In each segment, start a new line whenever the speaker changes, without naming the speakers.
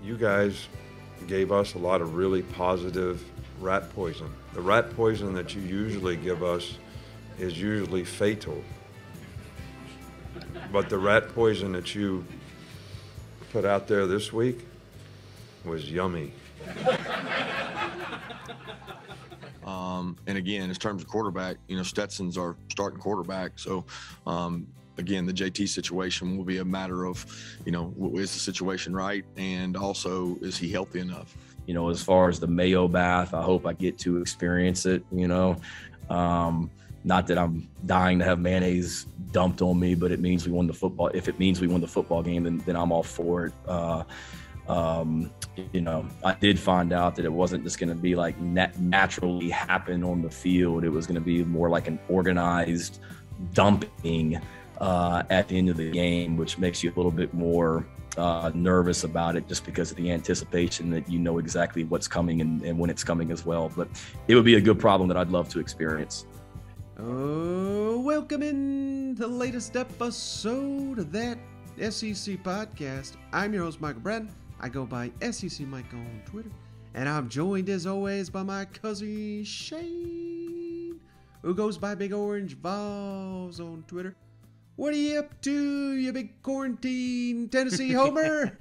you guys gave us a lot of really positive rat poison. The rat poison that you usually give us is usually fatal. But the rat poison that you put out there this week was yummy.
And again, in terms of quarterback, Stetson's our starting quarterback. So, again, the JT situation will be a matter of, is the situation right? And also, is he healthy enough?
As far as the Mayo bath, I hope I get to experience it, not that I'm dying to have mayonnaise dumped on me, but it means we won the football. If it means we won the football game, then I'm all for it. I did find out that it wasn't just going to be like naturally happen on the field. It was going to be more like an organized dumping at the end of the game, which makes you a little bit more nervous about it just because of the anticipation that exactly what's coming and when it's coming as well. But it would be a good problem that I'd love to experience.
Oh, welcome in to the latest episode of that SEC podcast. I'm your host, Michael Bratton. I go by SEC Mike on Twitter. And I'm joined, as always, by my cousin Shane, who goes by Big Orange Vols on Twitter. What are you up to, you big quarantine Tennessee homer?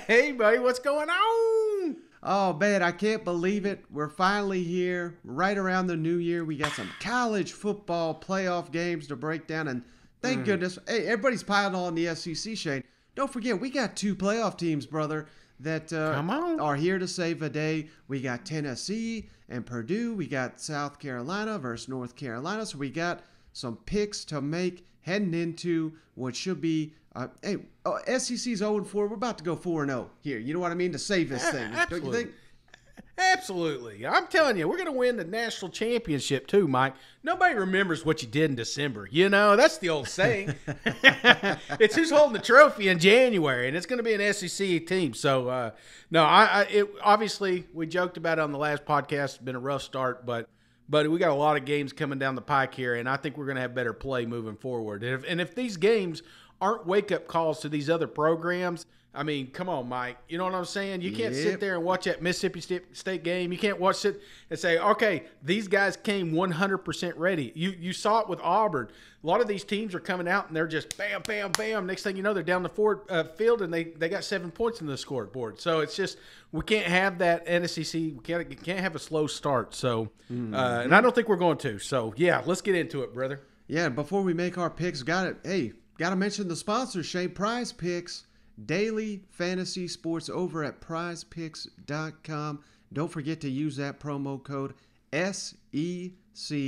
Hey, buddy, what's going on?
Oh, man, I can't believe it. We're finally here, right around the new year. We got some college football playoff games to break down, and thank goodness. Hey, everybody's piling on the SEC, Shane. Don't forget, we got 2 playoff teams, brother, that are here to save the day. We got Tennessee and Purdue. We got South Carolina versus North Carolina. So we got some picks to make heading into what should be SEC's 0-4. We're about to go 4-0 here. You know what I mean? To save this thing. Don't you think?
Absolutely. I'm telling you, we're going to win the national championship too, Mike. Nobody remembers what you did in December. That's the old saying. It's who's holding the trophy in January, and it's going to be an SEC team. So, obviously, we joked about it on the last podcast. It's been a rough start, but we got a lot of games coming down the pike here, and I think we're going to have better play moving forward. And if these games aren't wake-up calls to these other programs, I mean, come on, Mike. You know what I'm saying? You can't sit there and watch that Mississippi State game. You can't watch it and say, okay, these guys came 100% ready. You saw it with Auburn. A lot of these teams are coming out, and they're just bam, bam, bam. Next thing you know, they're down the field, and they got 7 points in the scoreboard. So it's just we can't have that SEC. We can't have a slow start. So, and I don't think we're going to. So, yeah, let's get into it, brother.
Yeah, before we make our picks, got to mention the sponsor, Shane. Prize Picks. Daily fantasy sports over at prizepicks.com. Don't forget to use that promo code SEC,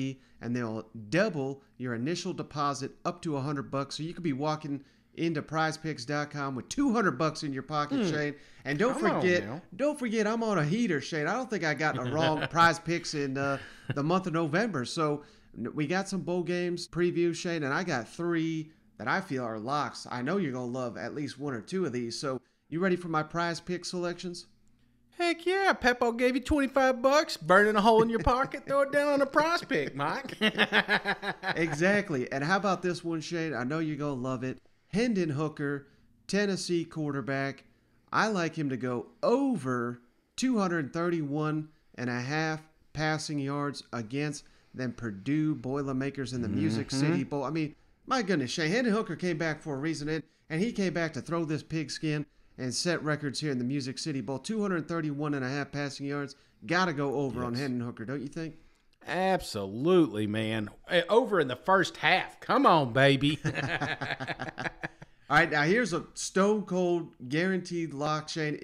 and they'll double your initial deposit up to $100. So you could be walking into prizepicks.com with $200 in your pocket, Shane. And don't forget, I'm on a heater, Shane. I don't think I got the wrong Prize Picks in the month of November. So we got some bowl games preview, Shane, and I got 3 that I feel are locks. I know you're going to love at least 1 or 2 of these. So you ready for my Prize Pick selections?
Heck yeah. Peppo gave you $25, burning a hole in your pocket. Throw it down on a Prize Pick, Mike.
Exactly. And how about this one, Shane? I know you're going to love it. Hendon Hooker, Tennessee quarterback. I like him to go over 231.5 passing yards against them Purdue Boilermakers in the Music City Bowl. I mean, my goodness, Shane, Hendon Hooker came back for a reason, and he came back to throw this pigskin and set records here in the Music City Bowl. 231.5 passing yards. Got to go over on Hendon Hooker, don't you think?
Absolutely, man. Over in the first half. Come on, baby.
All right, now here's a stone cold guaranteed lock, Shane.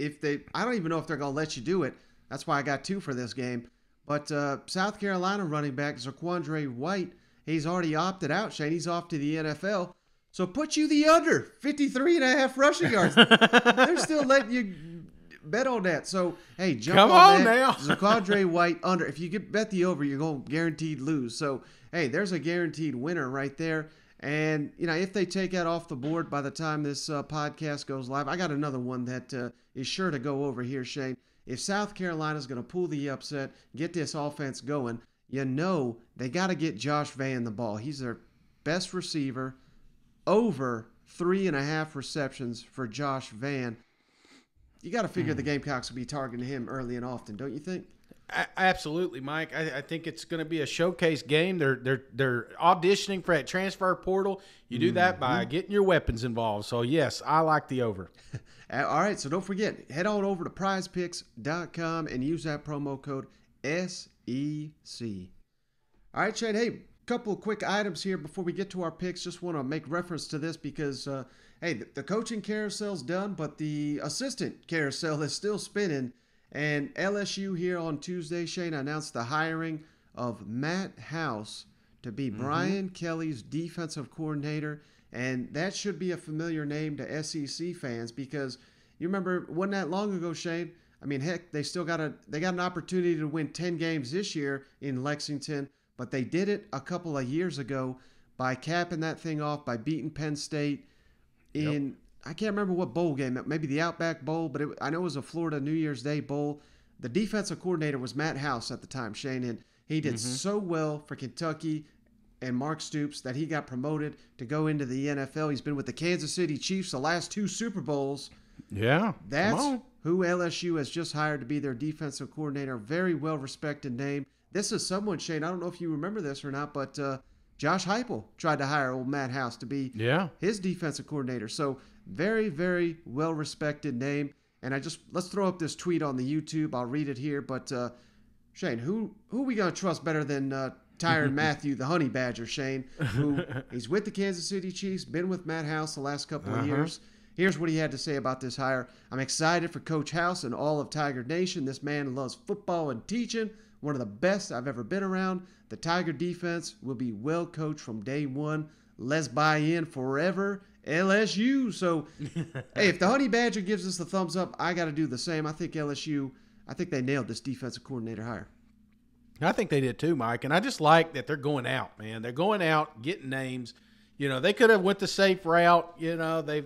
I don't even know if they're going to let you do it. That's why I got 2 for this game. But South Carolina running back Zaquandre White, he's already opted out, Shane. He's off to the NFL. So put you the under 53.5 rushing yards. They're still letting you bet on that. So, hey, jump on that. Now. Zaquandre White under. If you bet the over, you're going to guaranteed lose. So, hey, there's a guaranteed winner right there. And, if they take that off the board by the time this podcast goes live, I got another one that is sure to go over here, Shane. If South Carolina's going to pull the upset, get this offense going, they got to get Josh Vann the ball. He's their best receiver. Over 3.5 receptions for Josh Vann. you got to figure the Gamecocks will be targeting him early and often, don't you think?
Absolutely, Mike. I think it's going to be a showcase game. They're auditioning for that transfer portal. You do that by getting your weapons involved. So, yes, I like the over.
All right, so don't forget, head on over to prizepicks.com and use that promo code SEC. All right, Shane, hey, couple of quick items here before we get to our picks. Just want to make reference to this because, hey, the coaching carousel's done, but the assistant carousel is still spinning. And LSU here on Tuesday, Shane, announced the hiring of Matt House to be Brian Kelly's defensive coordinator. And that should be a familiar name to SEC fans because you remember, wasn't that long ago, Shane? I mean, heck, they got an opportunity to win 10 games this year in Lexington, but they did it a couple of years ago by capping that thing off by beating Penn State in I can't remember what bowl game, maybe the Outback Bowl, but I know it was a Florida New Year's Day Bowl. The defensive coordinator was Matt House at the time, Shane, and he did so well for Kentucky and Mark Stoops that he got promoted to go into the NFL. He's been with the Kansas City Chiefs the last 2 Super Bowls.
Yeah.
That's who LSU has just hired to be their defensive coordinator. Very well-respected name. This is someone, Shane, I don't know if you remember this or not, but Josh Heupel tried to hire old Matt House to be his defensive coordinator. So very, very well-respected name. And let's throw up this tweet on the YouTube. I'll read it here. But, Shane, who are we going to trust better than Tyrann Mathieu, the Honey Badger, Shane, who he's with the Kansas City Chiefs, been with Matt House the last couple of years. Here's what he had to say about this hire. I'm excited for Coach House and all of Tiger Nation. This man loves football and teaching. One of the best I've ever been around. The Tiger defense will be well coached from day one. Let's buy in forever. LSU. So, hey, if the Honey Badger gives us the thumbs up, I got to do the same. I think LSU, they nailed this defensive coordinator hire.
I think they did too, Mike. And I just like that they're going out, man. They're going out, getting names. You know, they could have went the safe route. You know, they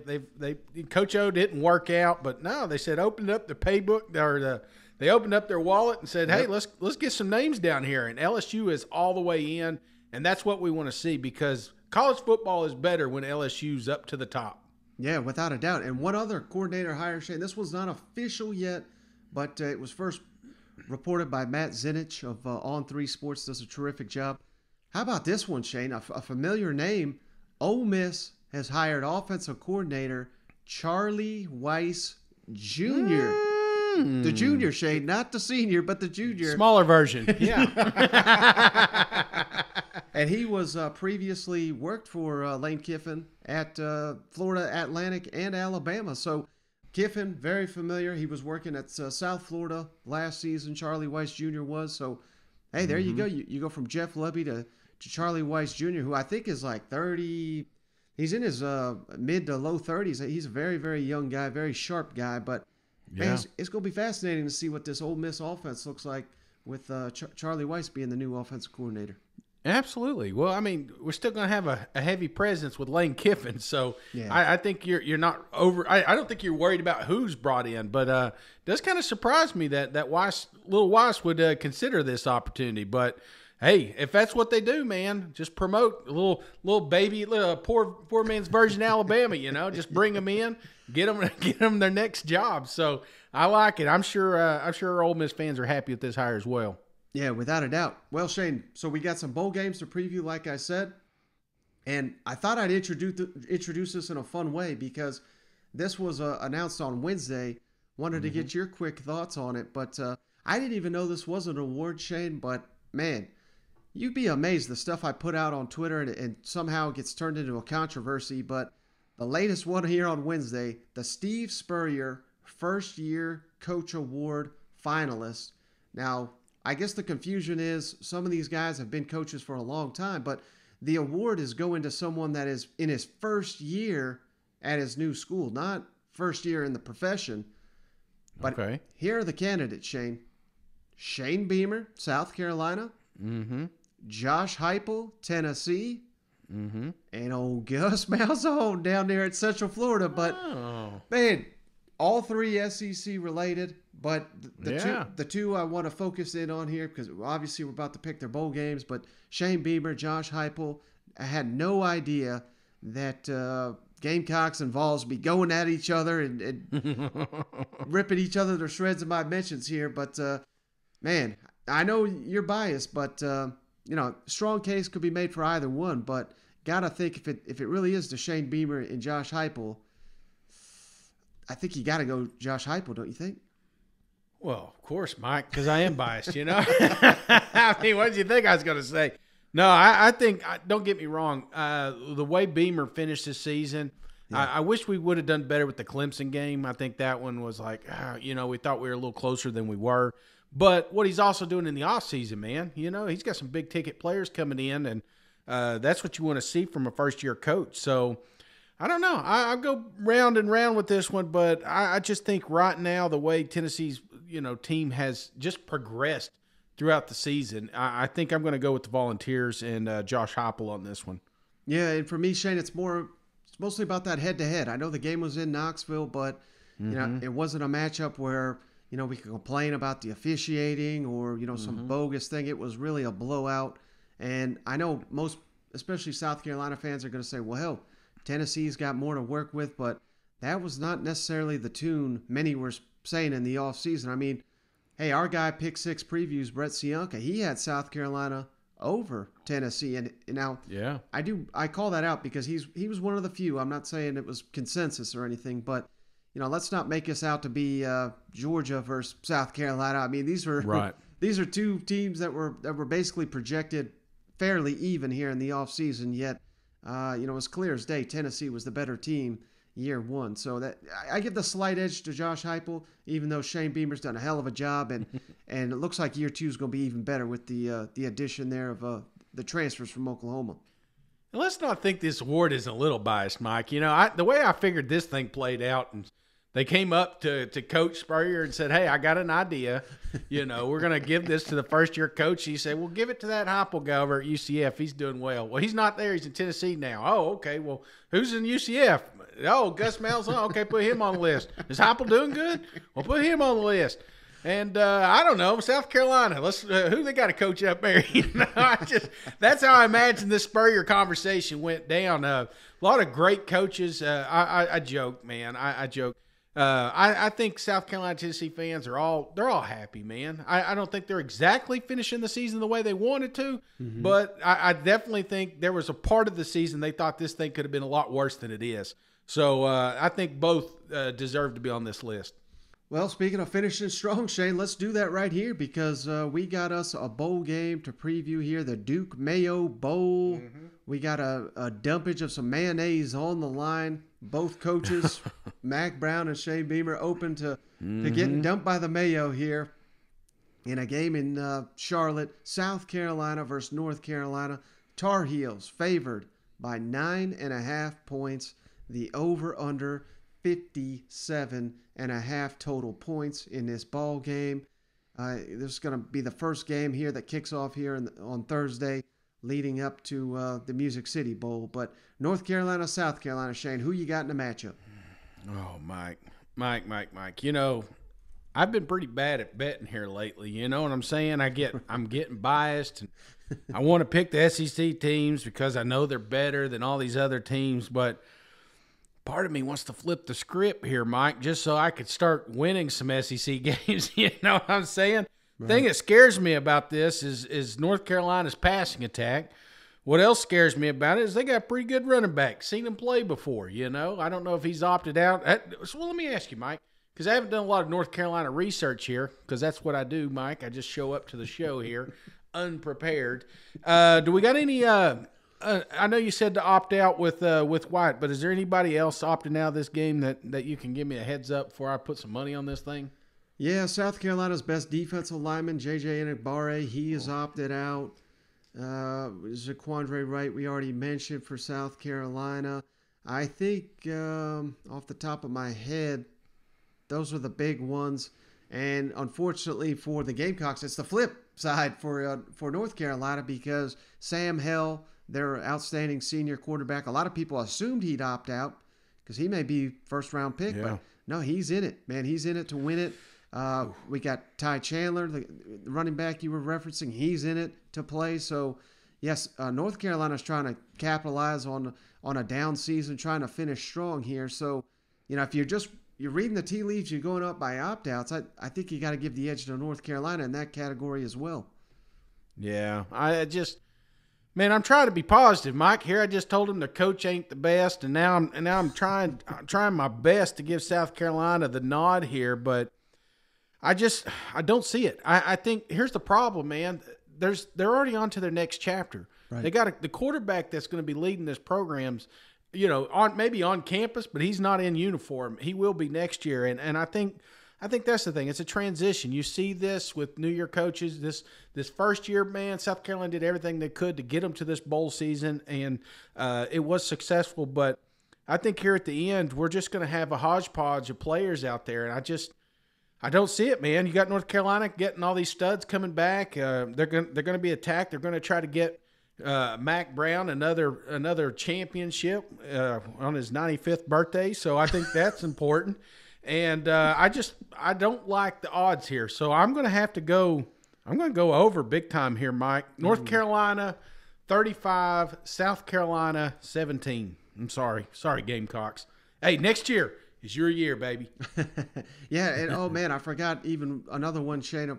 Coach O didn't work out, but no, they said opened up the paybook or they opened up their wallet and said, hey, let's get some names down here. And LSU is all the way in, and that's what we want to see because college football is better when LSU's up to the top.
Yeah, without a doubt. And one other coordinator hire, Shane, this was not official yet, but it was first reported by Matt Zinich of On3 Sports. Does a terrific job. How about this one, Shane? A familiar name. Ole Miss has hired offensive coordinator Charlie Weiss Jr. The junior, Shane, not the senior, but the junior.
Smaller version, yeah.
And he was previously worked for Lane Kiffin at Florida Atlantic and Alabama. So Kiffin, very familiar. He was working at South Florida last season. Charlie Weiss Jr. was. So, hey, there you go. You go from Jeff Lebby to Charlie Weiss Jr., who I think is like 30. He's in his mid to low 30s. He's a very, very young guy, very sharp guy. But man, it's going to be fascinating to see what this Ole Miss offense looks like with Charlie Weiss being the new offensive coordinator.
Absolutely. Well, I mean, we're still going to have a heavy presence with Lane Kiffin, so I think you're not over. I don't think you're worried about who's brought in, but it does kind of surprise me that little Weiss would consider this opportunity. But hey, if that's what they do, man, just promote a little baby, poor man's version of Alabama. You know, just bring them in, get them their next job. So I like it. I'm sure Ole Miss fans are happy with this hire as well.
Yeah, without a doubt. Well, Shane, so we got some bowl games to preview, like I said, and I thought I'd introduce this in a fun way because this was announced on Wednesday. Wanted to get your quick thoughts on it, but I didn't even know this was an award, Shane. But man, you'd be amazed the stuff I put out on Twitter, and somehow it gets turned into a controversy. But the latest one here on Wednesday, the Steve Spurrier First Year Coach Award finalist. Now, I guess the confusion is some of these guys have been coaches for a long time, but the award is going to someone that is in his first year at his new school, not first year in the profession. But here are the candidates, Shane. Shane Beamer, South Carolina. Josh Heupel, Tennessee. And old Gus Malzahn down there at Central Florida. But, man, all three SEC related. But the two I want to focus in on here, because obviously we're about to pick their bowl games, but Shane Beamer, Josh Heupel, I had no idea that Gamecocks and Vols be going at each other and ripping each other to shreds in my mentions here. But, man, I know you're biased, but, strong case could be made for either one. But got to think if it really is Shane Beamer and Josh Heupel, I think you got to go Josh Heupel, don't you think?
Well, of course, Mike, because I am biased, I mean, what did you think I was going to say? No, I think, don't get me wrong, the way Beamer finished this season, I wish we would have done better with the Clemson game. I think that one was like, we thought we were a little closer than we were. But what he's also doing in the offseason, man, he's got some big-ticket players coming in, and that's what you want to see from a first-year coach. So, I don't know. I'll go round and round with this one, but I just think right now the way Tennessee's team has just progressed throughout the season, I think I'm going to go with the Volunteers and Josh Heupel on this one.
Yeah, and for me, Shane, it's mostly about that head-to-head. I know the game was in Knoxville, but it wasn't a matchup where we could complain about the officiating or some bogus thing. It was really a blowout, and I know most, especially South Carolina fans, are going to say, "Well, hell, Tennessee's got more to work with," but that was not necessarily the tune many were saying in the offseason. I mean, hey, our guy Pick Six Previews, Brett Cianca, he had South Carolina over Tennessee, and now I call that out because he was one of the few. I'm not saying it was consensus or anything, but let's not make us out to be Georgia versus South Carolina. I mean, these were these are two teams that were basically projected fairly even here in the offseason, yet it was clear as day Tennessee was the better team year one. So that I give the slight edge to Josh Heupel, even though Shane Beamer's done a hell of a job, and it looks like year two is going to be even better with the addition there of the transfers from Oklahoma.
And let's not think this award is a little biased, Mike. The way I figured this thing played out, and they came up to Coach Spurrier and said, "Hey, I got an idea. We're going to give this to the first-year coach." He said, "Well, give it to that Heupel guy over at UCF. He's doing well." Well, he's not there. He's in Tennessee now. Oh, okay. Well, who's in UCF? Oh, Gus Malzahn. Okay, put him on the list. Is Heupel doing good? Well, put him on the list. And I don't know, South Carolina. Let's who they got to coach up there? That's how I imagine this Spurrier conversation went down. A lot of great coaches. I joke, man. I joke. I think South Carolina Tennessee fans they're all happy, man. I don't think they're exactly finishing the season the way they wanted to, but I definitely think there was a part of the season they thought this thing could have been a lot worse than it is. So I think both deserve to be on this list.
Well, speaking of finishing strong, Shane, let's do that right here because we got us a bowl game to preview here, the Duke Mayo Bowl. We got a dumpage of some mayonnaise on the line. Both coaches, Mac Brown and Shane Beamer, open to getting dumped by the Mayo here in a game in Charlotte, South Carolina versus North Carolina. Tar Heels favored by 9.5 points. The over-under 57.5 total points in this ball game. This is going to be the first game here that kicks off here on Thursday, leading up to the Music City Bowl. But North Carolina, South Carolina, Shane, who you got in the matchup?
Oh, Mike. I've been pretty bad at betting here lately. You know what I'm saying? I'm getting biased, and I want to pick the SEC teams because I know they're better than all these other teams, but part of me wants to flip the script here, Mike, just so I could start winning some SEC games. You know what I'm saying? Right. The thing that scares me about this is North Carolina's passing attack. What else scares me about it is they got a pretty good running back. Seen him play before, I don't know if he's opted out. So let me ask you, Mike, because I haven't done a lot of North Carolina research here, because that's what I do, Mike. I just show up to the show here unprepared. Do we got any I know you said to opt out with White, but is there anybody else opting out of this game that you can give me a heads up before I put some money on this thing?
Yeah, South Carolina's best defensive lineman, J.J. Enagbare, he is opted out. Zaquandre Wright, we already mentioned for South Carolina. I think off the top of my head, those are the big ones. And unfortunately for the Gamecocks, it's the flip side for North Carolina because Sam Hell, their outstanding senior quarterback, a lot of people assumed he'd opt out because he may be first-round pick, but no, he's in it, man. He's in it to win it. We got Ty Chandler, the running back you were referencing. He's in it to play. So, yes, North Carolina's trying to capitalize on on a down season, trying to finish strong here. So, if you're reading the tea leaves, you're going up by opt-outs, I think you got to give the edge to North Carolina in that category as well.
Yeah, I'm trying to be positive, Mike. Here, I just told him the coach ain't the best, and now I'm trying my best to give South Carolina the nod here, but I don't see it. I think here's the problem, man. They're already on to their next chapter. Right. They got the quarterback that's going to be leading this program's, maybe on campus, but he's not in uniform. He will be next year, and I think that's the thing. It's a transition. You see this with New Year coaches. This first year, man, South Carolina did everything they could to get them to this bowl season, and it was successful. But I think here at the end, we're just going to have a hodgepodge of players out there, and I don't see it, man. You got North Carolina getting all these studs coming back. They're going to be attacked. They're going to try to get Mac Brown another championship on his 95th birthday. So I think that's important. And I don't like the odds here. So I'm going to go over big time here, Mike. North Carolina 35, South Carolina 17. I'm sorry, Gamecocks. Hey, next year is your year, baby.
Yeah, and oh man, I forgot even another one, Shane.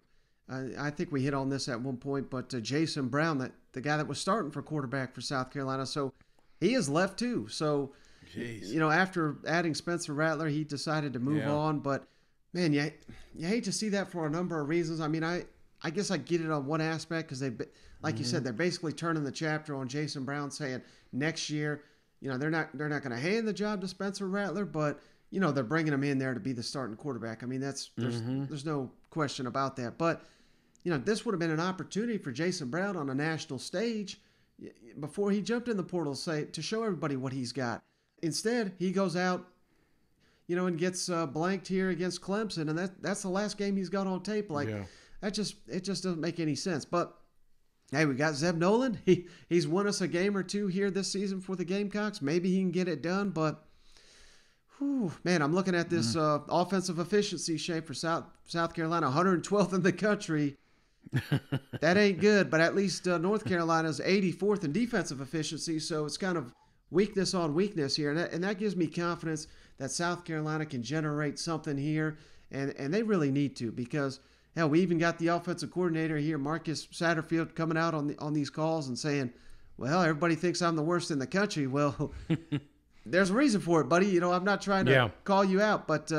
I think we hit on this at one point, but Jason Brown, the guy that was starting for quarterback for South Carolina, so he has left too. So,
jeez.
After adding Spencer Rattler, he decided to move on. But man, you hate to see that for a number of reasons. I mean, I guess I get it on one aspect because like you said, they're basically turning the chapter on Jason Brown, saying next year, they're not going to hand the job to Spencer Rattler, but they're bringing him in there to be the starting quarterback. I mean, there's no question about that. But this would have been an opportunity for Jason Brown on a national stage before he jumped in the portal, to show everybody what he's got. Instead, he goes out, and gets blanked here against Clemson, and that's the last game he's got on tape. It just doesn't make any sense. But hey, we got Zeb Nolan. He's won us a game or two here this season for the Gamecocks. Maybe he can get it done, but man, I'm looking at this offensive efficiency shape for South Carolina, 112th in the country. That ain't good, but at least North Carolina's 84th in defensive efficiency, so it's kind of weakness on weakness here, and that gives me confidence that South Carolina can generate something here, and they really need to, because hell, we even got the offensive coordinator here, Marcus Satterfield, coming out on these calls and saying, well, everybody thinks I'm the worst in the country. Well, there's a reason for it, buddy. I'm not trying to call you out, but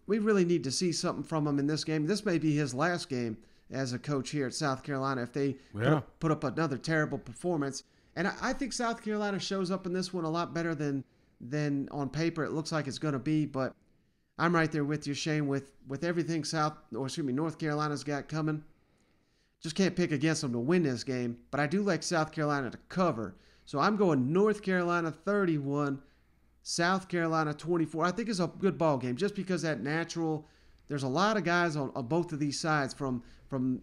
we really need to see something from him in this game. This may be his last game as a coach here at South Carolina if they put up another terrible performance. And I think South Carolina shows up in this one a lot better than on paper it looks like it's going to be. But I'm right there with you, Shane, with everything North Carolina's got coming. Just can't pick against them to win this game, but I do like South Carolina to cover. So I'm going North Carolina 31, South Carolina 24. I think it's a good ball game just because there's a lot of guys on both of these sides from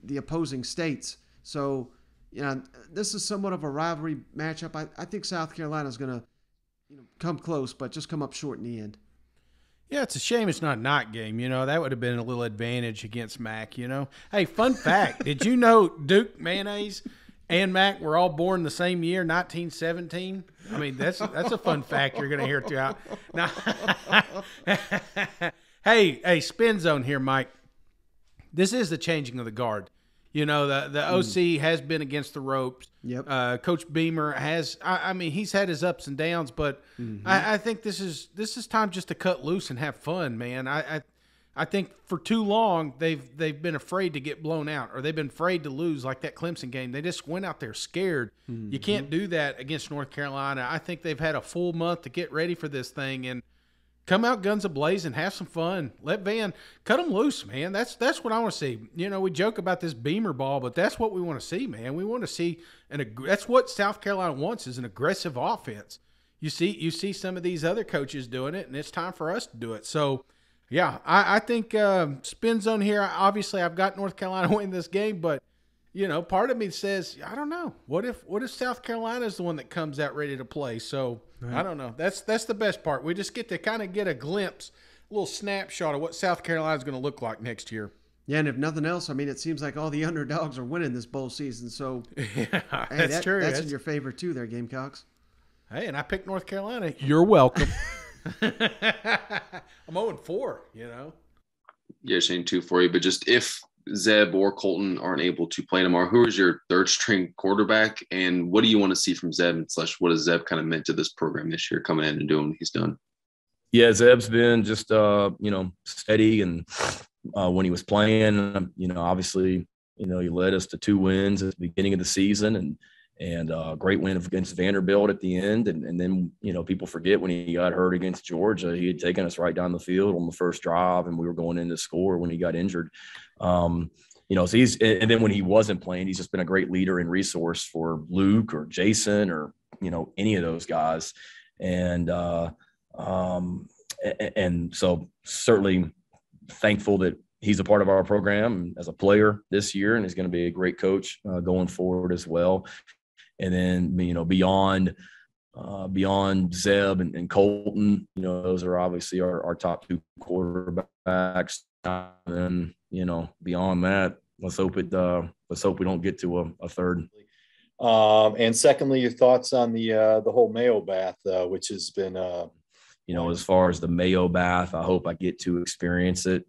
the opposing states. So, this is somewhat of a rivalry matchup. I think South Carolina's going to come close, but just come up short in the end.
Yeah, it's a shame it's not a night game. That would have been a little advantage against Mac, Hey, fun fact. Did you know Duke Mayonnaise and Mac were all born the same year, 1917? I mean, that's a fun fact you're going to hear throughout. Now, hey, spin zone here, Mike. This is the changing of the guard. The OC has been against the ropes.
Yep.
Coach Beamer has. He's had his ups and downs, but I think this is time just to cut loose and have fun, man. I think for too long they've been afraid to get blown out, or they've been afraid to lose, like that Clemson game. They just went out there scared. You can't do that against North Carolina. I think they've had a full month to get ready for this thing and come out guns a-blazing, have some fun. Let Van cut them loose, man. That's what I want to see. We joke about this Beamer ball, but that's what we want to see, man. We want to see that's what South Carolina wants, is an aggressive offense. You see some of these other coaches doing it, and it's time for us to do it. So, yeah, I think spin zone here. Obviously, I've got North Carolina winning this game, but part of me says, I don't know. What if South Carolina is the one that comes out ready to play? So I don't know. That's the best part. We just get to kind of get a glimpse, a little snapshot of what South Carolina is going to look like next year.
Yeah, and if nothing else, it seems like all the underdogs are winning this bowl season. So
yeah, that's true.
That's in your favor too, there, Gamecocks.
Hey, and I picked North Carolina. You're welcome. I'm 0-4, you know.
Yeah, Shane, 2 for you. But just if Zeb or Colton aren't able to play tomorrow, who is your third string quarterback, and what do you want to see from Zeb, / what has Zeb kind of meant to this program this year, coming in and doing what he's done?
Yeah, Zeb's been just steady, and when he was playing, obviously, he led us to 2 wins at the beginning of the season, and a great win against Vanderbilt at the end, and then people forget when he got hurt against Georgia, he had taken us right down the field on the first drive, and we were going in to score when he got injured. So and then when he wasn't playing, he's just been a great leader and resource for Luke or Jason or any of those guys, and so certainly thankful that he's a part of our program as a player this year, and he's going to be a great coach going forward as well. And then, beyond Zeb and Colton, those are obviously our top 2 quarterbacks. And then, beyond that, let's hope we don't get to a third.
And secondly, your thoughts on the whole Mayo bath, which has been
as far as the Mayo bath, I hope I get to experience it,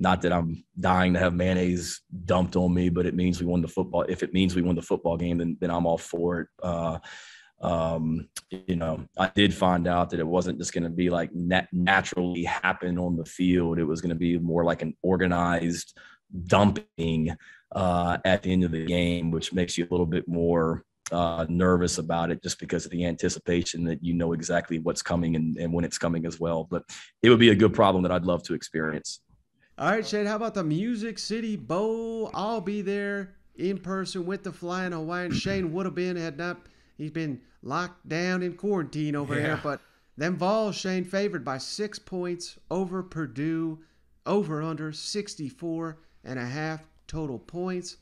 not that I'm dying to have mayonnaise dumped on me, but it means we won the football. If it means we won the football game, then I'm all for it. I did find out that it wasn't just going to be like naturally happen on the field. It was going to be more like an organized dumping at the end of the game, which makes you a little bit more nervous about it, just because of the anticipation that exactly what's coming and when it's coming as well. But it would be a good problem that I'd love to experience.
All right, Shane, how about the Music City Bowl? I'll be there in person with the Flying Hawaiian. Shane would have been, he's been locked down in quarantine over there. But them Vols, Shane, favored by 6 points over Purdue, over under 64.5 total points.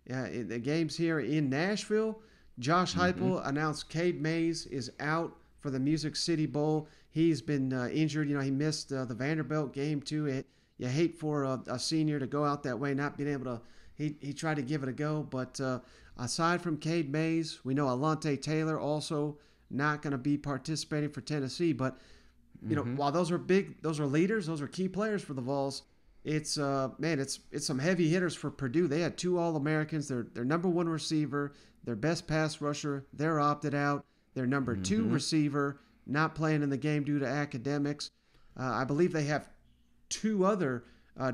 The game's here in Nashville. Josh Heupel announced Cade Mays is out for the Music City Bowl. He's been injured. He missed the Vanderbilt game too. You hate for a senior to go out that way, not being able to. He tried to give it a go, but aside from Cade Mays, we know Alontae Taylor also not going to be participating for Tennessee. But while those are leaders, those are key players for the Vols. It's some heavy hitters for Purdue. They had 2 All-Americans. Their number 1 receiver, their best pass rusher, they're opted out. Their number 2 receiver not playing in the game due to academics. I believe they have 2 other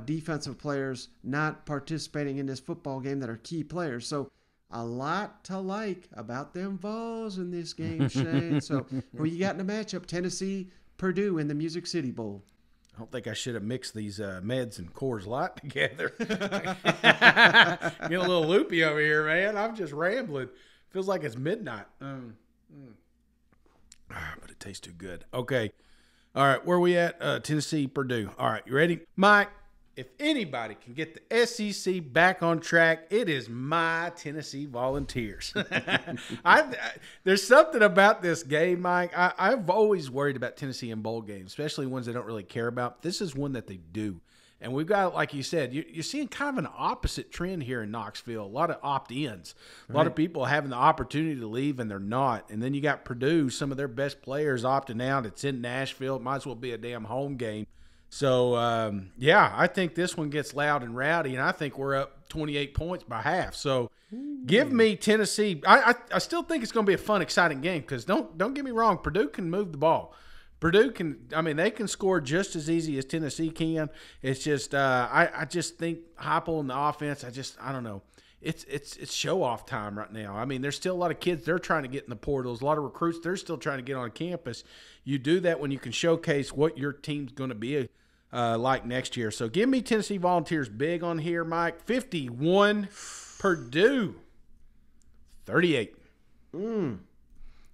defensive players not participating in this football game that are key players. So a lot to like about them Vols in this game, Shane. So who you got in the matchup? Tennessee, Purdue in the Music City Bowl.
I don't think I should have mixed these meds and Coors Light together. Getting a little loopy over here, man. I'm just rambling. Feels like it's midnight. But it tastes too good. Okay. All right, where we at? Tennessee, Purdue. All right, you ready? Mike, if anybody can get the SEC back on track, it is my Tennessee Volunteers. There's something about this game, Mike. I've always worried about Tennessee in bowl games, especially ones they don't really care about. This is one that they do. And we've got, like you said, you're seeing kind of an opposite trend here in Knoxville. A lot of opt-ins. A lot of people having the opportunity to leave, and they're not. And then you got Purdue, some of their best players opting out. It's in Nashville. It might as well be a damn home game. So, I think this one gets loud and rowdy, and I think we're up 28 points by half. So, give me Tennessee. I still think it's going to be a fun, exciting game because don't get me wrong, Purdue can move the ball. Purdue they can score just as easy as Tennessee can. It's just I just think Heupel and the offense, I don't know. It's show-off time right now. There's still a lot of kids they're trying to get in the portals. A lot of recruits they're still trying to get on campus. You do that when you can showcase what your team's going to be like next year. So give me Tennessee Volunteers big on here, Mike. 51, Purdue 38.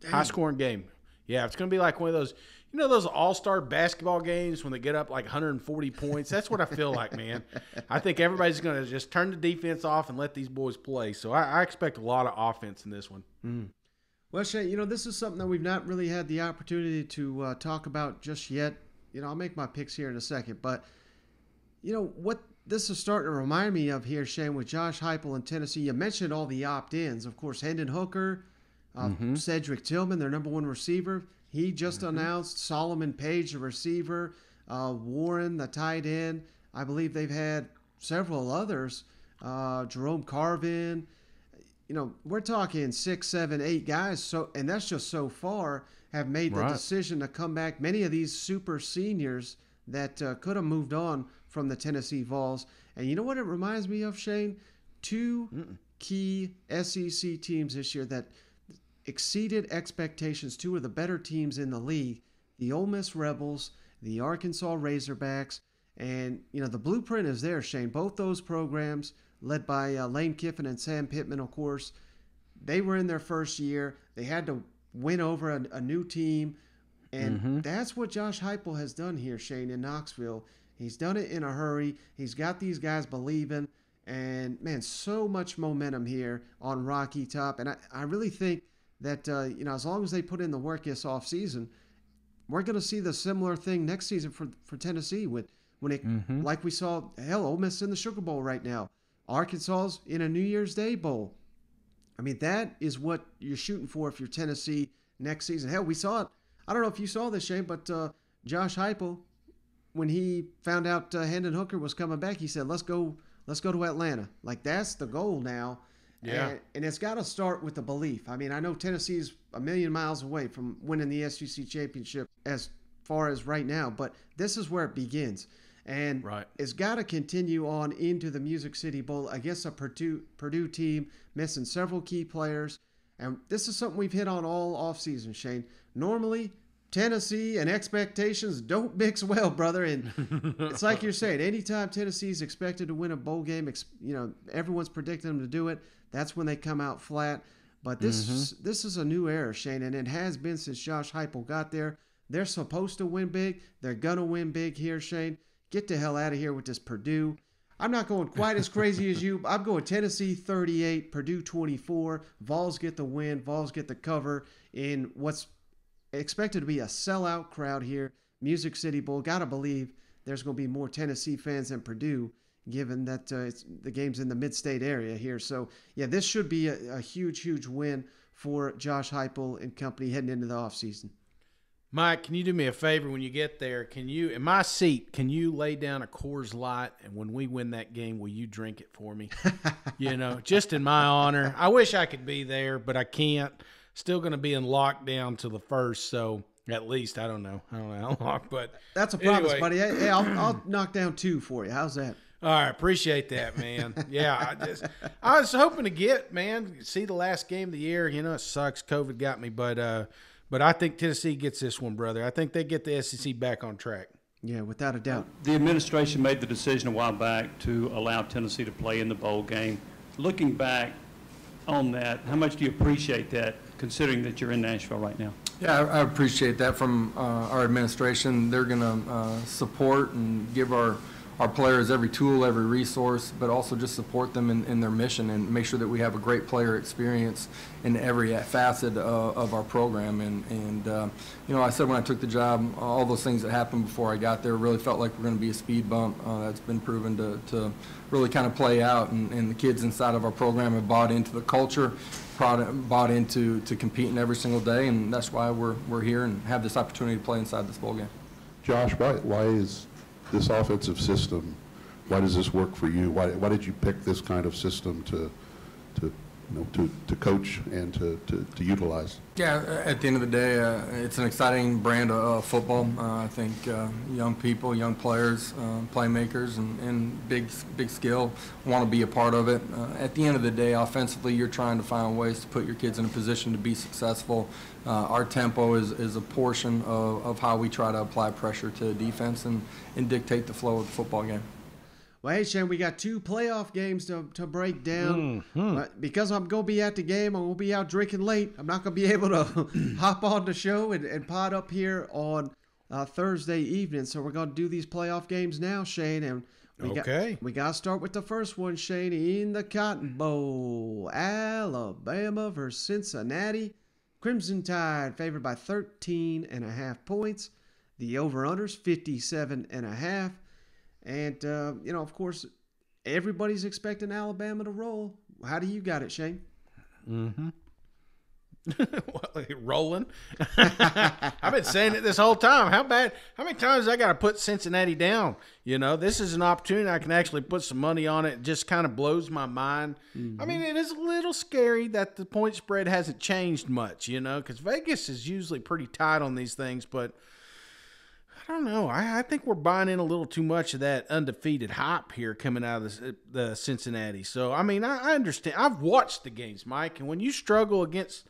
High-scoring game. Yeah, it's going to be like one of those – those all-star basketball games when they get up like 140 points? That's what I feel like, man. I think everybody's going to just turn the defense off and let these boys play. So I expect a lot of offense in this one.
Well, Shane, this is something that we've not really had the opportunity to talk about just yet. I'll make my picks here in a second. But, what this is starting to remind me of here, Shane, with Josh Heupel in Tennessee. You mentioned all the opt-ins. Of course, Hendon Hooker, Cedric Tillman, their number one receiver, he just announced. Solomon Page, the receiver. Warren, the tight end. I believe they've had several others. Jerome Carvin. We're talking 6, 7, 8 guys. So, and that's just so far have made the decision to come back. Many of these super seniors that could have moved on from the Tennessee Vols. And you know what it reminds me of, Shane? Two key SEC teams this year that exceeded expectations. Two of the better teams in the league, the Ole Miss Rebels, the Arkansas Razorbacks. And, the blueprint is there, Shane. Both those programs, led by Lane Kiffin and Sam Pittman, of course, they were in their first year. They had to win over a new team. And that's what Josh Heupel has done here, Shane, in Knoxville. He's done it in a hurry. He's got these guys believing. And, man, so much momentum here on Rocky Top. And I really think that, as long as they put in the work this offseason, we're going to see the similar thing next season for Tennessee like we saw, Ole Miss in the Sugar Bowl right now. Arkansas's in a New Year's Day Bowl. I mean, that is what you're shooting for if you're Tennessee next season. Hell, we saw it. I don't know if you saw this, Shane, but Josh Heupel, when he found out Hendon Hooker was coming back, he said, let's go to Atlanta. Like, that's the goal now.
Yeah.
And it's got to start with the belief. I mean, I know Tennessee's a million miles away from winning the SEC championship as far as right now, but this is where it begins. And it's got to continue on into the Music City Bowl against a Purdue team missing several key players. And this is something we've hit on all offseason, Shane. Normally, Tennessee and expectations don't mix well, brother. And it's like you're saying, anytime Tennessee's expected to win a bowl game, everyone's predicting them to do it. That's when they come out flat. But this is a new era, Shane, and it has been since Josh Heupel got there. They're supposed to win big. They're going to win big here, Shane. Get the hell out of here with this Purdue. I'm not going quite as crazy as you. I'm going Tennessee 38, Purdue 24. Vols get the win. Vols get the cover in what's expected to be a sellout crowd here. Music City Bowl. Got to believe there's going to be more Tennessee fans than Purdue, given that the game's in the mid-state area here. So, yeah, this should be a huge, huge win for Josh Heupel and company heading into the offseason.
Mike, can you do me a favor when you get there? Can you, in my seat, can you lay down a Coors Light, and when we win that game, will you drink it for me? Just in my honor. I wish I could be there, but I can't. Still going to be in lockdown till the 1st, so at least I don't know how long. But
that's a promise, buddy. Hey, I'll knock down 2 for you. How's that?
All right, appreciate that, man. Yeah, I was hoping to see the last game of the year. It sucks. COVID got me, but I think Tennessee gets this one, brother. I think they get the SEC back on track.
Yeah, without a doubt.
The administration made the decision a while back to allow Tennessee to play in the bowl game. Looking back on that, how much do you appreciate that, considering that you're in Nashville right now?
Yeah, I appreciate that from our administration. They're going to support and give our players every tool, every resource, but also just support them in their mission and make sure that we have a great player experience in every facet of our program. And I said when I took the job, all those things that happened before I got there really felt like we're going to be a speed bump. That's been proven to really kind of play out, and the kids inside of our program have bought into the culture, bought into competing every single day, and that's why we're here and have this opportunity to play inside this bowl game.
Josh, why is this offensive system, why does this work for you? Why did you pick this kind of system to coach and to utilize?
Yeah, at the end of the day, it's an exciting brand of football. I think young people, young players, playmakers, and big skill want to be a part of it. At the end of the day, offensively, you're trying to find ways to put your kids in a position to be successful. Our tempo is a portion of how we try to apply pressure to defense and dictate the flow of the football game.
Well, hey, Shane, we got 2 playoff games to break down. Because I'm going to be at the game, I'm going to be out drinking late. I'm not going to be able to hop on the show and pod up here on Thursday evening. So we're going to do these playoff games now, Shane. And we got to start with the first one, Shane, in the Cotton Bowl. Alabama versus Cincinnati. Crimson Tide favored by 13.5 points. The over-under's 57.5. And, of course, everybody's expecting Alabama to roll. How do you got it, Shane?
Rolling. I've been saying it this whole time. How many times I got to put Cincinnati down? This is an opportunity. I can actually put some money on it. It just kind of blows my mind. Mm-hmm. I mean, it is a little scary that the point spread hasn't changed much, because Vegas is usually pretty tight on these things, but I don't know. I think we're buying in a little too much of that undefeated hype here coming out of the Cincinnati. So, I mean, I understand. I've watched the games, Mike, and when you struggle against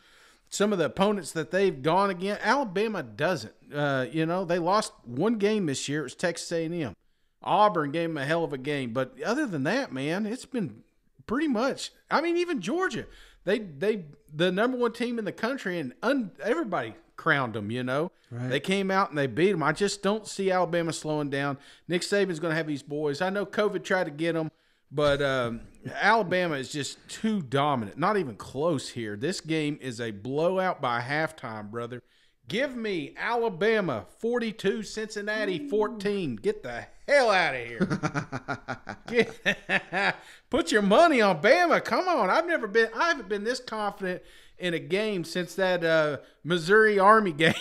some of the opponents that they've gone against, Alabama doesn't. They lost one game this year. It was Texas A&M. Auburn gave them a hell of a game. But other than that, man, it's been pretty much – I mean, even Georgia, they the number one team in the country, and everybody crowned them, Right. They came out and they beat them. I just don't see Alabama slowing down. Nick Saban's going to have these boys. I know COVID tried to get them. But Alabama is just too dominant. Not even close here. This game is a blowout by halftime, brother. Give me Alabama 42, Cincinnati 14. Get the hell out of here. Put your money on Bama. Come on. I haven't been this confident in a game since that Missouri Army game.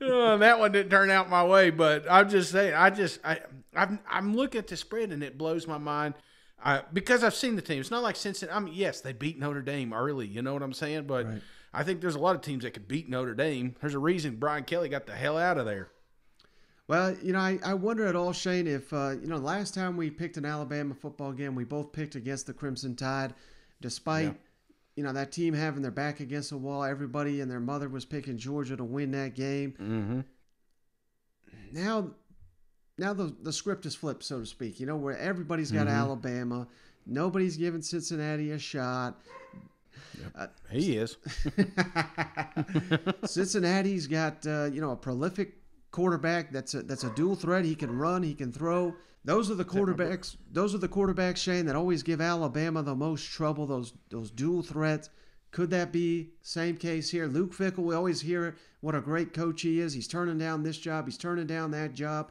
That one didn't turn out my way, but I'm just saying, I'm looking at the spread and it blows my mind because I've seen the team. It's not like Cincinnati. I mean, yes, they beat Notre Dame early. You know what I'm saying? But right. I think there's a lot of teams that could beat Notre Dame. There's a reason Brian Kelly got the hell out of there.
Well, I wonder at all, Shane, if, last time we picked an Alabama football game, we both picked against the Crimson Tide, despite, that team having their back against the wall. Everybody and their mother was picking Georgia to win that game. Mm-hmm. Now the script is flipped, so to speak, where everybody's got Alabama. Nobody's giving Cincinnati a shot.
Yep. He is.
Cincinnati's got, a prolific quarterback that's a dual threat. He can run, he can throw. Those are the quarterbacks, Shane, that always give Alabama the most trouble, those dual threats. Could that be same case here? Luke Fickell, we always hear what a great coach he is. He's turning down this job. He's turning down that job.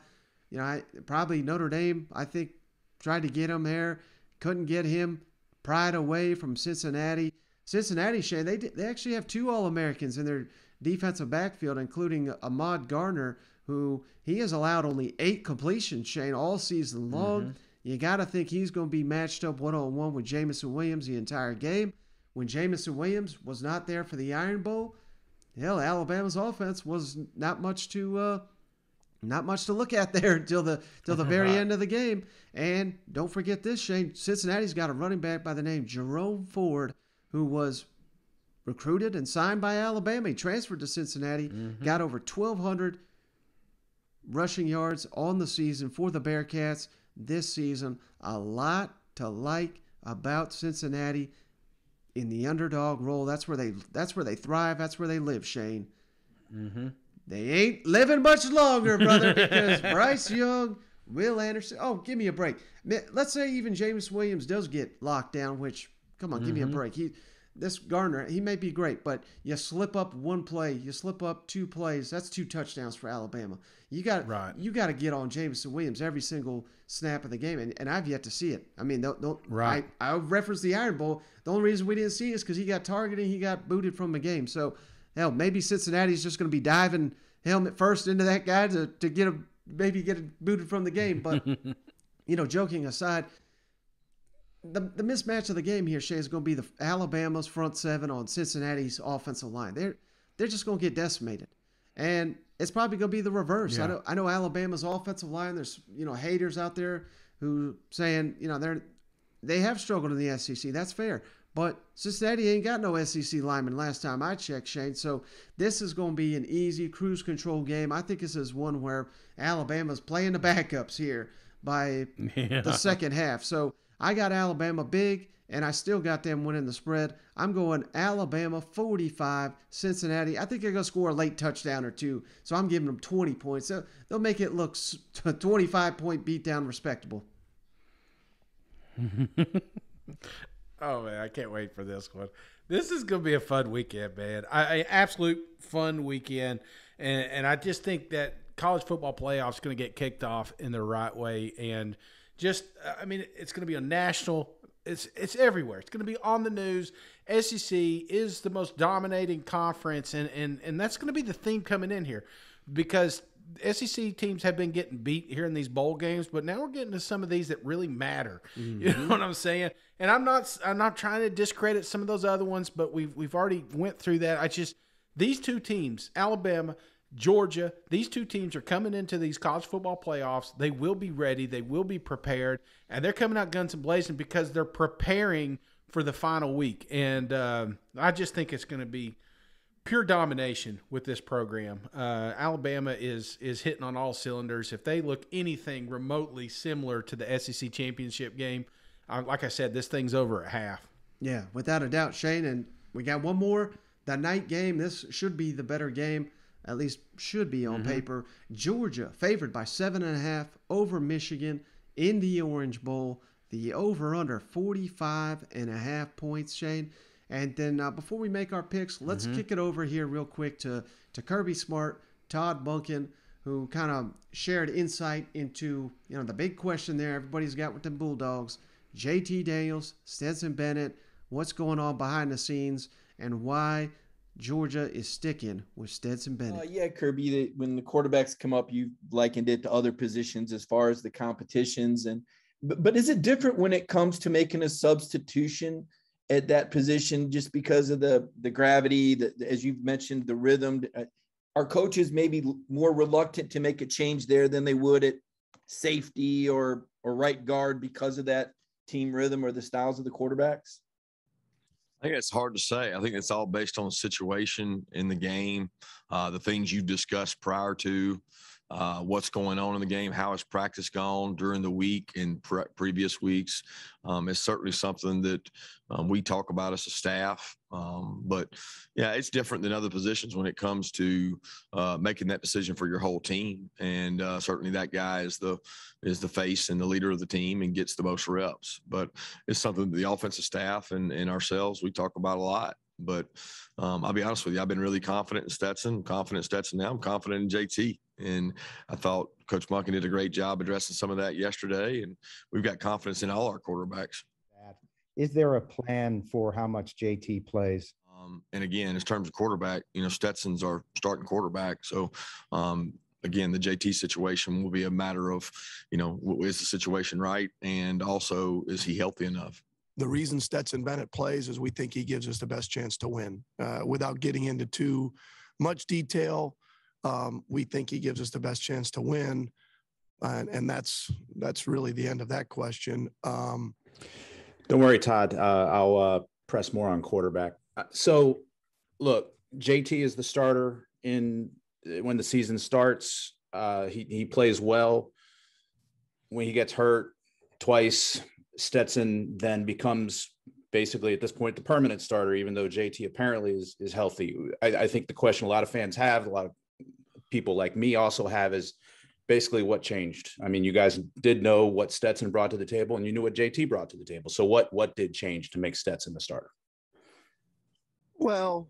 Probably Notre Dame, I think, tried to get him there. Couldn't get him pried away from Cincinnati. Cincinnati, Shane, they actually have 2 All-Americans in their defensive backfield, including Ahmad Garner, who he has allowed only 8 completions, Shane, all season long. Mm-hmm. You got to think he's going to be matched up one-on-one with Jamison Williams the entire game. When Jamison Williams was not there for the Iron Bowl, hell, Alabama's offense was not much to look at there until the very end of the game. And don't forget this, Shane. Cincinnati's got a running back by the name Jerome Ford, who was recruited and signed by Alabama. He transferred to Cincinnati, got over 1,200 rushing yards on the season for the Bearcats this season. A lot to like about Cincinnati in the underdog role. That's where they thrive. That's where they live, Shane. Mm-hmm. They ain't living much longer, brother, because Bryce Young, Will Anderson. Oh, give me a break. Let's say even James Williams does get locked down, which, come on, give me a break. This Garner, he may be great, but you slip up one play, you slip up 2 plays, that's 2 touchdowns for Alabama. You got to get on Jameson Williams every single snap of the game, and I've yet to see it. I mean, I referenced the Iron Bowl. The only reason we didn't see it is because he got targeted, he got booted from the game. So, hell, maybe Cincinnati's just going to be diving helmet first into that guy to get him booted from the game. But, joking aside, the mismatch of the game here, Shay, is going to be the Alabama's front 7 on Cincinnati's offensive line. They're just going to get decimated. And it's probably going to be the reverse. Yeah. I know Alabama's offensive line, there's, haters out there who saying, they have struggled in the SEC. That's fair. But Cincinnati ain't got no SEC linemen last time I checked, Shane. So this is going to be an easy cruise control game. I think this is one where Alabama's playing the backups here by the second half. So I got Alabama big, and I still got them winning the spread. I'm going Alabama 45, Cincinnati. I think they're going to score a late touchdown or 2, so I'm giving them 20 points. They'll make it look a 25-point beatdown respectable.
Oh, man, I can't wait for this one. This is going to be a fun weekend, man. An absolute fun weekend, and I just think that college football playoffs going to get kicked off in the right way, and just, it's going to be a national It's everywhere. It's going to be on the news. SEC is the most dominating conference, and that's going to be the theme coming in here, because SEC teams have been getting beat here in these bowl games, but now we're getting to some of these that really matter. Mm-hmm. You know what I'm saying? And I'm not trying to discredit some of those other ones, but we've already went through that. These two teams, Alabama, Georgia, these two teams are coming into these college football playoffs. They will be ready. They will be prepared. And they're coming out guns and blazing because they're preparing for the final week. And I just think it's going to be pure domination with this program. Alabama is hitting on all cylinders. If they look anything remotely similar to the SEC championship game, like I said, this thing's over at half.
Yeah, without a doubt, Shane. And we got one more. The night game, this should be the better game. At least should be on paper. Georgia favored by 7.5 over Michigan in the Orange Bowl. The over-under 45.5 points, Shane. And then before we make our picks, let's kick it over here real quick to Kirby Smart, Todd Bunkin, who kind of shared insight into the big question there everybody's got with the Bulldogs. JT Daniels, Stetson Bennett, what's going on behind the scenes, and why Georgia is sticking with Stetson Bennett.
Yeah, Kirby, when the quarterbacks come up, you likened it to other positions as far as the competitions. But is it different when it comes to making a substitution at that position just because of the gravity, as you've mentioned, the rhythm? Are coaches maybe more reluctant to make a change there than they would at safety or right guard because of that team rhythm or the styles of the quarterbacks?
I think it's hard to say. I think it's all based on the situation in the game, the things you've discussed prior to, what's going on in the game, how has practice gone during the week and previous weeks. It's certainly something that we talk about as a staff. But, yeah, it's different than other positions when it comes to making that decision for your whole team. And certainly that guy is the face and the leader of the team and gets the most reps. But it's something that the offensive staff and ourselves, we talk about a lot. But I'll be honest with you, I've been really confident in Stetson. I'm confident in Stetson now. I'm confident in JT. And I thought Coach Munkin did a great job addressing some of that yesterday. And we've got confidence in all our quarterbacks.
Is there a plan for how much JT plays?
And again, in terms of quarterback, Stetson's our starting quarterback. So, again, the JT situation will be a matter of, is the situation right? And also, is he healthy enough?
The reason Stetson Bennett plays is we think he gives us the best chance to win. Without getting into too much detail, we think he gives us the best chance to win. And that's really the end of that question.
Don't worry, Todd. I'll press more on quarterback. So, look, JT is the starter when the season starts. He plays well. When he gets hurt twice, Stetson then becomes basically at this point the permanent starter, even though JT apparently is healthy. I think the question a lot of fans have, a lot of people like me also have, is basically what changed. I mean, you guys did know what Stetson brought to the table, and you knew what JT brought to the table. So what did change to make Stetson the starter?
Well,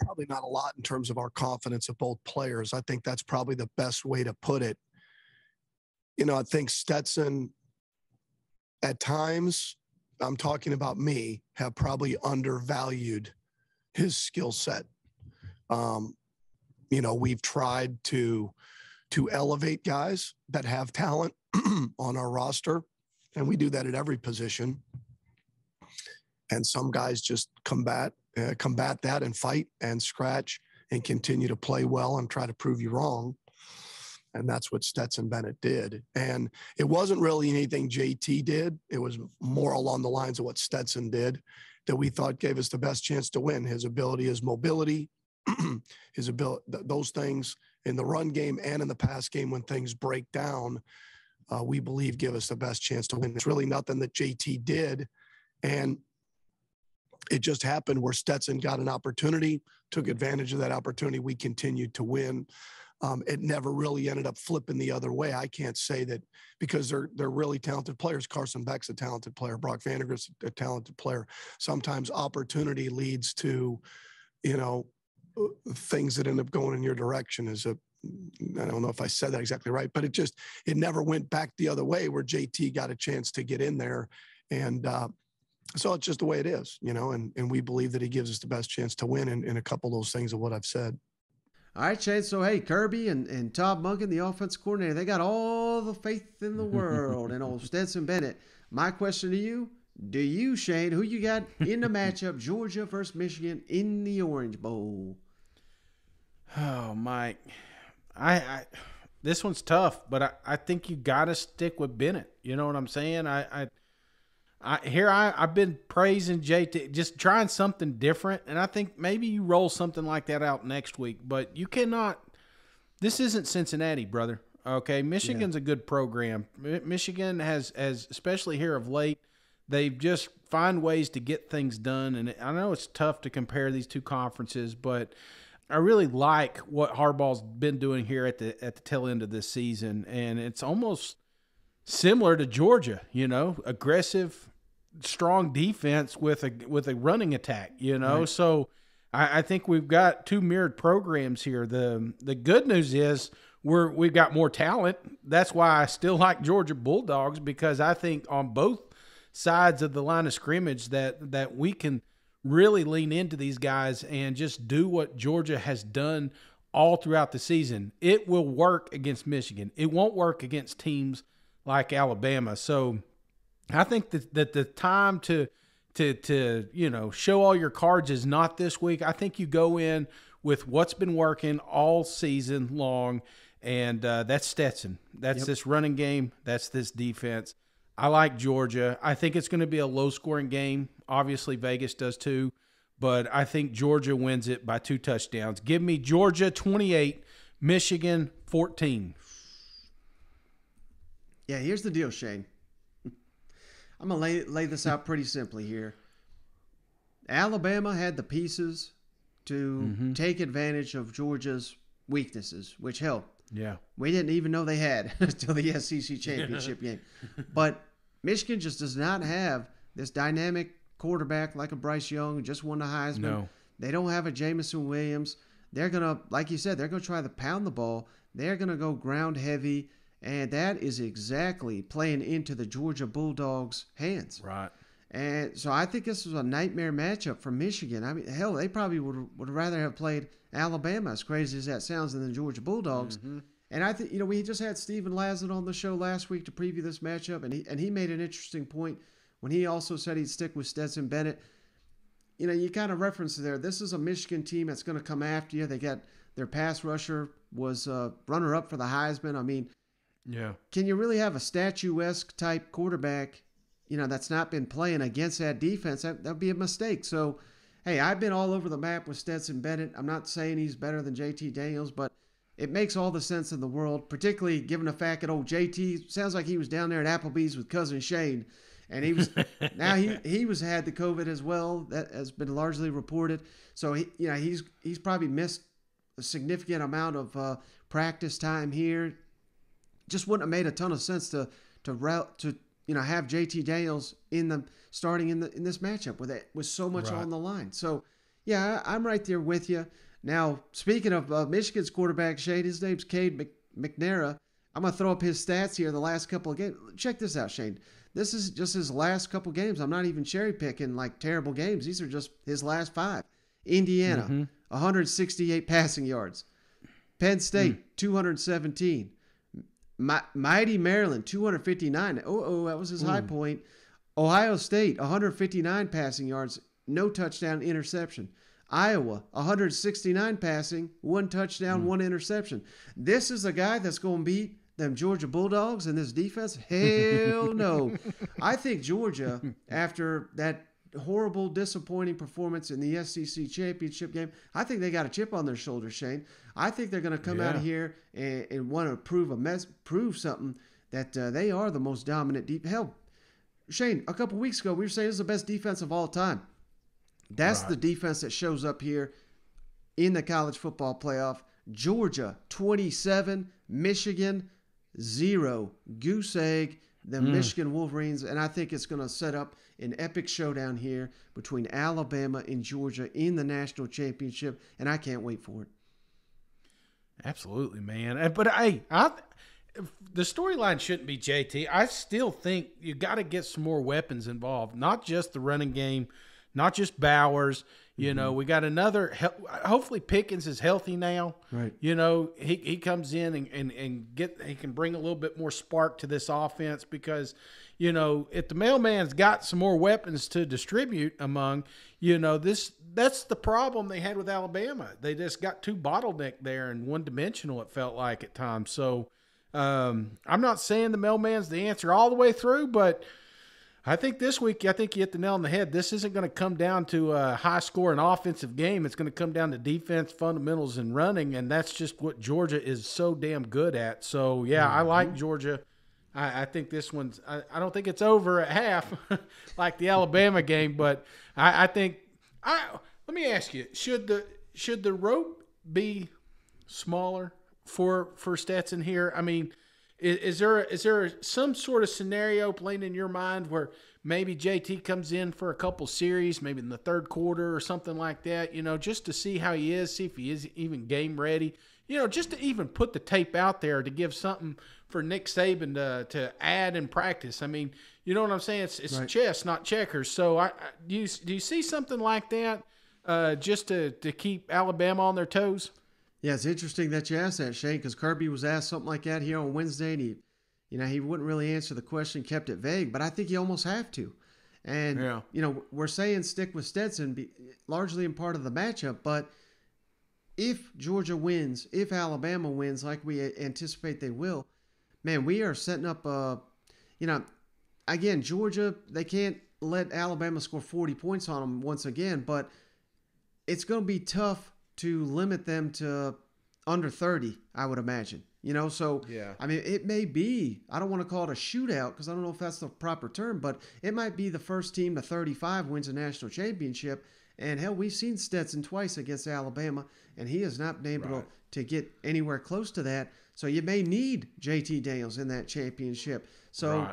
probably not a lot in terms of our confidence of both players. I think that's probably the best way to put it. I think Stetson, at times, I'm talking about me, have probably undervalued his skill set. We've tried to elevate guys that have talent on our roster, and we do that at every position. And some guys just combat that and fight and scratch and continue to play well and try to prove you wrong. And that's what Stetson Bennett did. And it wasn't really anything JT did. It was more along the lines of what Stetson did that we thought gave us the best chance to win. His ability, his mobility, his ability, those things in the run game and in the pass game when things break down, we believe give us the best chance to win. It's really nothing that JT did. And it just happened where Stetson got an opportunity, took advantage of that opportunity. We continued to win. It never really ended up flipping the other way. I can't say that because they're really talented players. Carson Beck's a talented player. Brock Vandegrift's a talented player. Sometimes opportunity leads to, things that end up going in your direction I don't know if I said that exactly right, but it never went back the other way where JT got a chance to get in there. And so it's just the way it is, and we believe that he gives us the best chance to win in a couple of those things of what I've said.
All right, Shane. So, hey, Kirby and Todd Monken, the offense coordinator, they got all the faith in the world in old Stetson Bennett. My question to you, do you, Shane, who you got in the matchup, Georgia versus Michigan in the Orange Bowl?
Oh, Mike. This one's tough, but I think you got to stick with Bennett. You know what I'm saying? I've been praising JT, just trying something different, and I think maybe you roll something like that out next week. But you cannot. This isn't Cincinnati, brother. Okay, Michigan's a good program. Michigan has, especially here of late, they've just find ways to get things done. And I know it's tough to compare these two conferences, but I really like what Harbaugh's been doing here at the tail end of this season, and it's almost similar to Georgia. Aggressive, strong defense with a running attack.
Right.
So I think we've got two mirrored programs here. The good news is we've got more talent. That's why I still like Georgia Bulldogs, because I think on both sides of the line of scrimmage that we can really lean into these guys and just do what Georgia has done all throughout the season. It will work against Michigan. It won't work against teams like Alabama. So I think that the time to show all your cards is not this week. I think you go in with what's been working all season long, and that's Stetson. That's this running game. That's this defense. I like Georgia. I think it's going to be a low-scoring game. Obviously, Vegas does too, but I think Georgia wins it by 2 touchdowns. Give me Georgia 28, Michigan 14.
Yeah, here's the deal, Shane. I'm going to lay this out pretty simply here. Alabama had the pieces to take advantage of Georgia's weaknesses, which helped.
Yeah.
We didn't even know they had until the SEC championship game. But Michigan just does not have this dynamic quarterback like a Bryce Young who just won the Heisman.
No.
They don't have a Jamison Williams. They're going to, like you said, they're going to try to pound the ball. They're going to go ground heavy, and that is exactly playing into the Georgia Bulldogs' hands.
Right.
And so I think this was a nightmare matchup for Michigan. I mean, hell, they probably would rather have played Alabama, as crazy as that sounds, than the Georgia Bulldogs. Mm-hmm. And I think, we just had Stephen Lazzard on the show last week to preview this matchup, and he made an interesting point when he also said he'd stick with Stetson Bennett. You kind of referenced there. This is a Michigan team that's going to come after you. They got their pass rusher was runner-up for the Heisman. I mean,
yeah.
Can you really have a statuesque type quarterback, that's not been playing against that defense? That would be a mistake. So, hey, I've been all over the map with Stetson Bennett. I'm not saying he's better than JT Daniels, but it makes all the sense in the world, particularly given the fact that old JT sounds like he was down there at Applebee's with cousin Shane. And he was now he had the COVID as well. That has been largely reported. So he's probably missed a significant amount of practice time here. Just wouldn't have made a ton of sense to have JT Daniels starting in this matchup with so much on the line. So yeah, I'm right there with you. Now, speaking of Michigan's quarterback, Shane, his name's Cade McNamara. I'm going to throw up his stats here the last couple of games. Check this out, Shane. This is just his last couple games. I'm not even cherry picking like terrible games. These are just his last 5. Indiana, 168 passing yards. Penn State, 217. Mighty Maryland, 259. That was his high point. Ohio State, 159 passing yards, no touchdown, interception. Iowa, 169 passing, 1 touchdown, 1 interception. This is a guy that's going to beat them Georgia Bulldogs and this defense? Hell no. I think Georgia, after that horrible, disappointing performance in the SEC championship game, I think they got a chip on their shoulder, Shane. I think they're going to come out of here and want to prove something that they are the most dominant deep. Hell, Shane, a couple weeks ago, we were saying this is the best defense of all time. That's the defense that shows up here in the college football playoff. Georgia, 27. Michigan, 0. Goose egg. the Michigan Wolverines, and I think it's going to set up an epic showdown here between Alabama and Georgia in the national championship, and I can't wait for it.
Absolutely, man. But the storyline shouldn't be JT. I still think you got to get some more weapons involved, not just the running game, not just Bowers. You know, we got another. Hopefully, Pickens is healthy now.
Right.
You know, he comes in and he can bring a little bit more spark to this offense because, you know, if the mailman's got some more weapons to distribute among, you know, that's the problem they had with Alabama. They just got too bottlenecked there and one dimensional. It felt like at times. So I'm not saying the mailman's the answer all the way through, but I think this week, you hit the nail on the head. This isn't going to come down to a high-scoring offensive game. It's going to come down to defense, fundamentals, and running, and that's just what Georgia is so damn good at. So, yeah, I like Georgia. I think this one's – I don't think it's over at half like the Alabama game, but I think – let me ask you, should the rope be smaller for Stetson here? I mean – Is there some sort of scenario playing in your mind where maybe JT comes in for a couple series, maybe in the third quarter or something like that, you know, just to see how he is, see if he is even game ready, you know, just to even put the tape out there to give something for Nick Saban to add in practice. I mean, you know what I'm saying? It's right. Chess, not checkers. So do you see something like that just to keep Alabama on their toes?
Yeah, it's interesting that you asked that, Shane, because Kirby was asked something like that here on Wednesday, and he wouldn't really answer the question, kept it vague, but I think you almost have to. And, you know, we're saying stick with Stetson largely in part of the matchup, but if Georgia wins, if Alabama wins like we anticipate they will, man, we are setting up again, Georgia, they can't let Alabama score 40 points on them once again, but it's going to be tough to limit them to under 30, I would imagine. You know, so, yeah. I mean, it may be, I don't want to call it a shootout because I don't know if that's the proper term, but it might be the first team to 35 wins a national championship. And, hell, we've seen Stetson twice against Alabama, and he has not been able to get anywhere close to that. So you may need JT Daniels in that championship. So,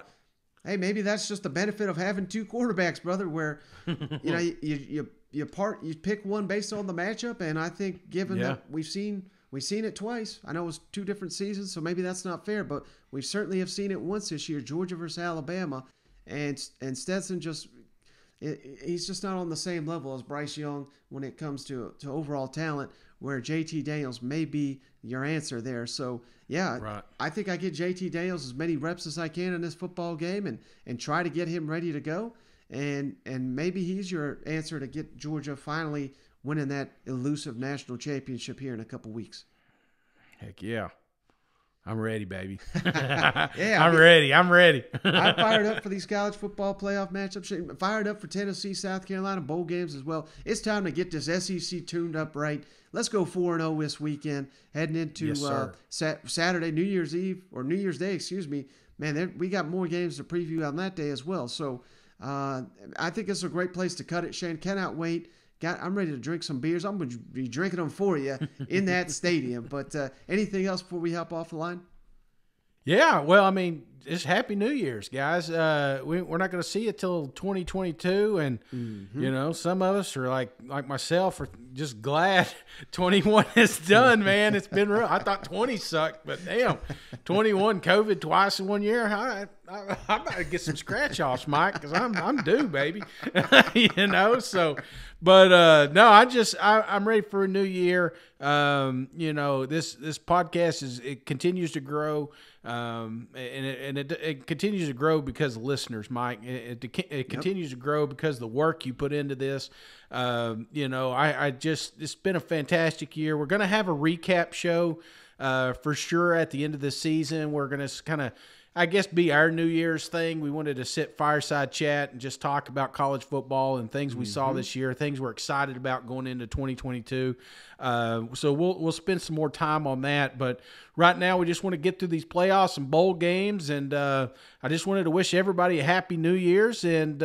hey, maybe that's just the benefit of having two quarterbacks, brother, where, you know, you pick one based on the matchup, and I think given that we've seen it twice. I know it was two different seasons, so maybe that's not fair, but we certainly have seen it once this year, Georgia versus Alabama, and Stetson he's just not on the same level as Bryce Young when it comes to overall talent, where JT Daniels may be your answer there. So, yeah, I think I get JT Daniels as many reps as I can in this football game and try to get him ready to go. And maybe he's your answer to get Georgia finally winning that elusive national championship here in a couple weeks.
Heck yeah. I'm ready, baby.
Yeah,
I'm ready. I'm
fired up for these college football playoff matchups. Fired up for Tennessee, South Carolina bowl games as well. It's time to get this SEC tuned up right. Let's go 4-0 this weekend, heading into Saturday, New Year's Eve, or New Year's Day, excuse me. Man, we got more games to preview on that day as well. So I think it's a great place to cut it, Shane. Cannot wait. I'm ready to drink some beers. I'm going to be drinking them for you in that stadium. But anything else before we hop off the line?
Yeah, well, I mean, it's Happy New Year's, guys. We're not going to see it till 2022, and you know, some of us are like myself are just glad 21 is done. Man, it's been real. I thought 20 sucked, but damn, 21 COVID twice in 1 year. I better get some scratch offs, Mike, because I'm due, baby. You know, so. But no, I'm ready for a new year. You know, this podcast it continues to grow, and it continues to grow because of listeners, Mike. It continues to grow because of the work you put into this. You know, it's been a fantastic year. We're gonna have a recap show for sure at the end of the season. We're gonna kind of, I guess, be our New Year's thing. We wanted to sit fireside chat and just talk about college football and things we saw this year, things we're excited about going into 2022. So we'll spend some more time on that. But right now, we just want to get through these playoffs and bowl games. And I just wanted to wish everybody a happy New Year's and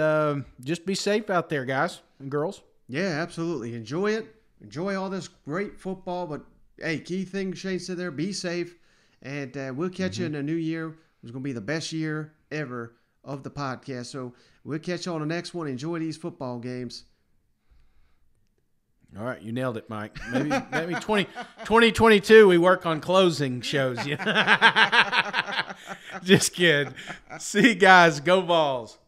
just be safe out there, guys and girls.
Yeah, absolutely. Enjoy it. Enjoy all this great football. But, hey, key thing Shane said there, be safe. And we'll catch you in the new year. It's going to be the best year ever of the podcast. So we'll catch you on the next one. Enjoy these football games.
All right, you nailed it, Mike. Maybe 2022 we work on closing shows. Yeah. Just kidding. See you guys. Go Vols.